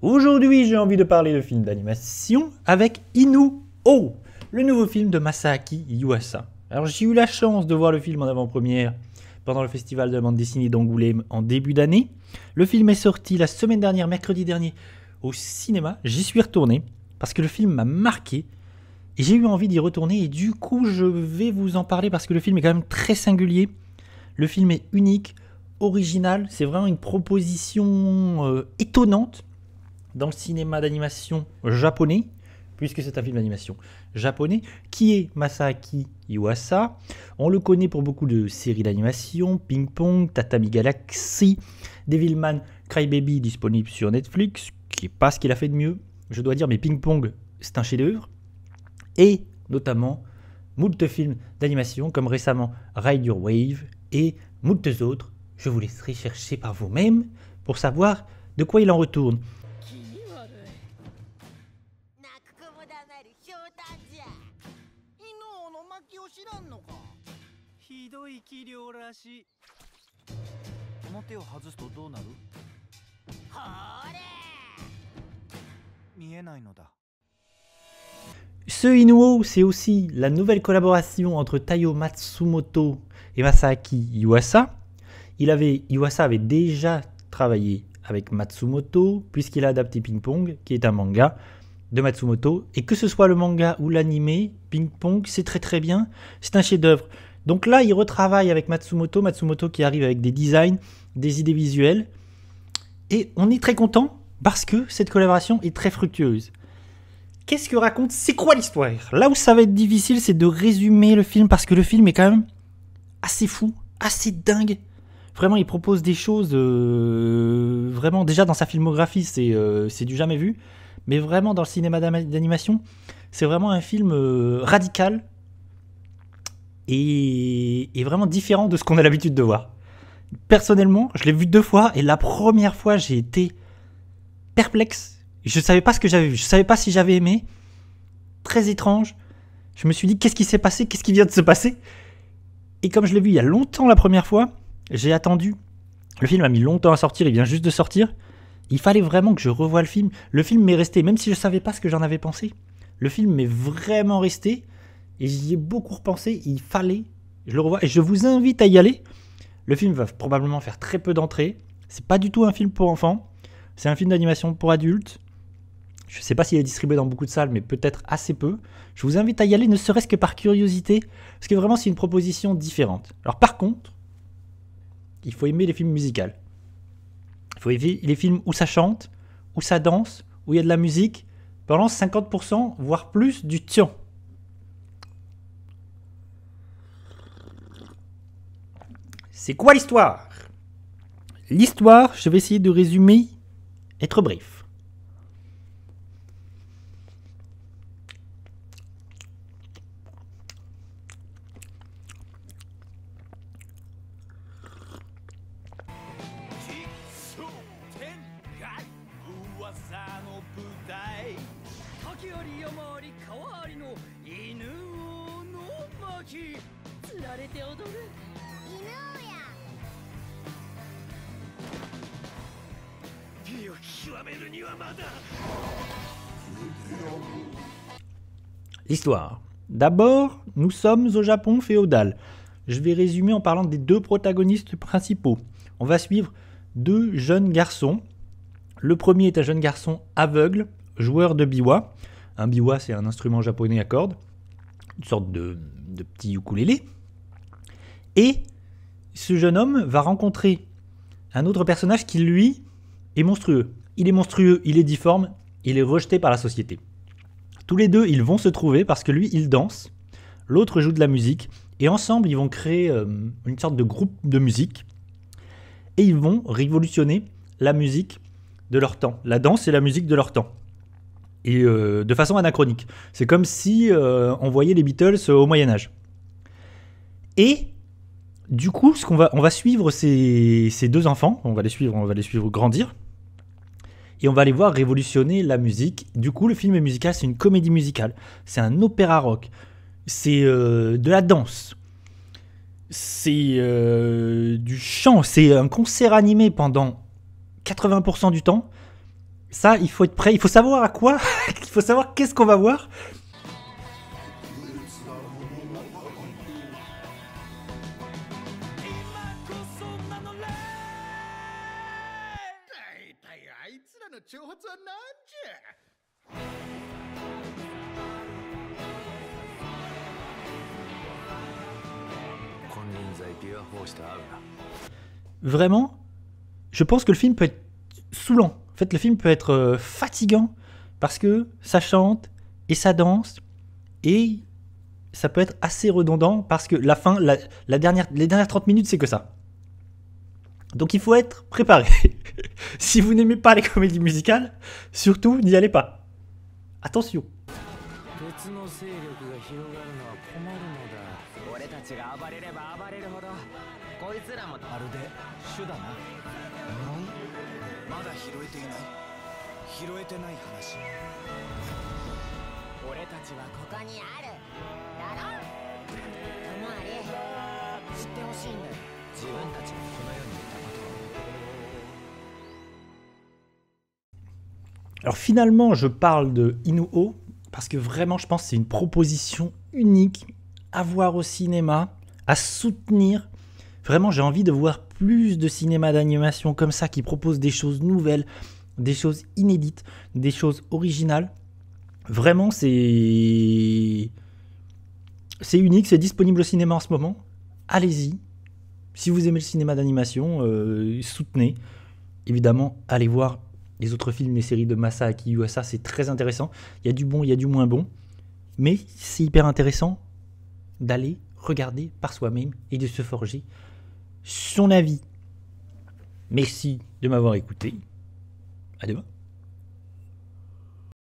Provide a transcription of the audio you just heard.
Aujourd'hui, j'ai envie de parler de film d'animation avec Inu-Oh, le nouveau film de Masaaki Yuasa. Alors, j'ai eu la chance de voir le film en avant-première pendant le festival de la bande dessinée d'Angoulême en début d'année. Le film est sorti la semaine dernière, mercredi dernier, au cinéma. J'y suis retourné parce que le film m'a marqué et j'ai eu envie d'y retourner et du coup, je vais vous en parler parce que le film est quand même très singulier. Le film est unique, original, c'est vraiment une proposition étonnante dans le cinéma d'animation japonais, puisque c'est un film d'animation japonais, qui est Masaaki Yuasa. On le connaît pour beaucoup de séries d'animation, Ping Pong, Tatami Galaxy, Devilman Crybaby disponible sur Netflix, qui n'est pas ce qu'il a fait de mieux, je dois dire, mais Ping Pong, c'est un chef-d'œuvre. Et notamment, moult films d'animation, comme récemment Ride Your Wave, et moult autres. Je vous laisserai chercher par vous-même pour savoir de quoi il en retourne. Ce Inu-Oh, c'est aussi la nouvelle collaboration entre Taiyo Matsumoto et Masaaki Yuasa. Yuasa avait déjà travaillé avec Matsumoto, puisqu'il a adapté Ping Pong, qui est un manga de Matsumoto. Et que ce soit le manga ou l'anime, Ping Pong, c'est très très bien. C'est un chef-d'œuvre. Donc là, il retravaille avec Matsumoto. Matsumoto qui arrive avec des designs, des idées visuelles. Et on est très content parce que cette collaboration est très fructueuse. Qu'est-ce que raconte? C'est quoi l'histoire? Là où ça va être difficile, c'est de résumer le film parce que le film est quand même assez fou, assez dingue. Vraiment, il propose des choses, vraiment, déjà dans sa filmographie, c'est du jamais vu. Mais vraiment, dans le cinéma d'animation, c'est vraiment un film radical et vraiment différent de ce qu'on a l'habitude de voir. Personnellement, je l'ai vu 2 fois et la première fois, j'ai été perplexe. Je ne savais pas ce que j'avais vu, je ne savais pas si j'avais aimé. Très étrange. Je me suis dit, qu'est-ce qui s'est passé? Qu'est-ce qui vient de se passer? Et comme je l'ai vu il y a longtemps la première fois, j'ai attendu. Le film a mis longtemps à sortir, il vient juste de sortir. Il fallait vraiment que je revoie le film. Le film m'est resté, même si je ne savais pas ce que j'en avais pensé. Le film m'est vraiment resté et j'y ai beaucoup repensé. Il fallait, je le revois et je vous invite à y aller. Le film va probablement faire très peu d'entrées. C'est pas du tout un film pour enfants. C'est un film d'animation pour adultes. Je ne sais pas s'il est distribué dans beaucoup de salles, mais peut-être assez peu. Je vous invite à y aller, ne serait-ce que par curiosité, parce que vraiment, c'est une proposition différente. Alors par contre, il faut aimer les films musicaux. Il faut aimer les films où ça chante, où ça danse, où il y a de la musique, pendant 50%, voire plus, du tien. C'est quoi l'histoire? L'histoire, je vais essayer de résumer, être bref. L'histoire. D'abord, nous sommes au Japon féodal. Je vais résumer en parlant des 2 protagonistes principaux. On va suivre 2 jeunes garçons. Le premier est un jeune garçon aveugle, joueur de biwa. Un biwa, c'est un instrument japonais à cordes, une sorte de petit ukulélé. Et ce jeune homme va rencontrer un autre personnage qui, lui, est monstrueux. Il est monstrueux, il est difforme, il est rejeté par la société. Tous les 2, ils vont se trouver parce que lui, il danse, l'autre joue de la musique, et ensemble, ils vont créer une sorte de groupe de musique, et ils vont révolutionner la musique de leur temps, la danse et la musique de leur temps, et de façon anachronique. C'est comme si on voyait les Beatles au Moyen-Âge. Et du coup, on va suivre ces 2 enfants, on va les suivre grandir, et on va les voir révolutionner la musique. Du coup, le film est musical, c'est une comédie musicale, c'est un opéra rock, c'est de la danse, c'est du chant, c'est un concert animé pendant 80% du temps. Ça, il faut être prêt, il faut savoir à quoi, il faut savoir qu'est-ce qu'on va voir. Vraiment, je pense que le film peut être saoulant. En fait, le film peut être fatigant parce que ça chante et ça danse et ça peut être assez redondant parce que la fin, les dernières 30 minutes, c'est que ça. Donc il faut être préparé. Si vous n'aimez pas les comédies musicales, surtout n'y allez pas. Attention. Alors finalement, je parle de Inu-Oh parce que vraiment, je pense que c'est une proposition unique à voir au cinéma, à soutenir. Vraiment, j'ai envie de voir plus de cinéma d'animation comme ça qui propose des choses nouvelles, des choses inédites, des choses originales. Vraiment, c'est unique, c'est disponible au cinéma en ce moment. Allez-y. Si vous aimez le cinéma d'animation, soutenez. Évidemment, allez voir les autres films, les séries de Masaaki Yuasa, c'est très intéressant. Il y a du bon, il y a du moins bon. Mais c'est hyper intéressant d'aller regarder par soi-même et de se forger son avis. Merci de m'avoir écouté. À demain.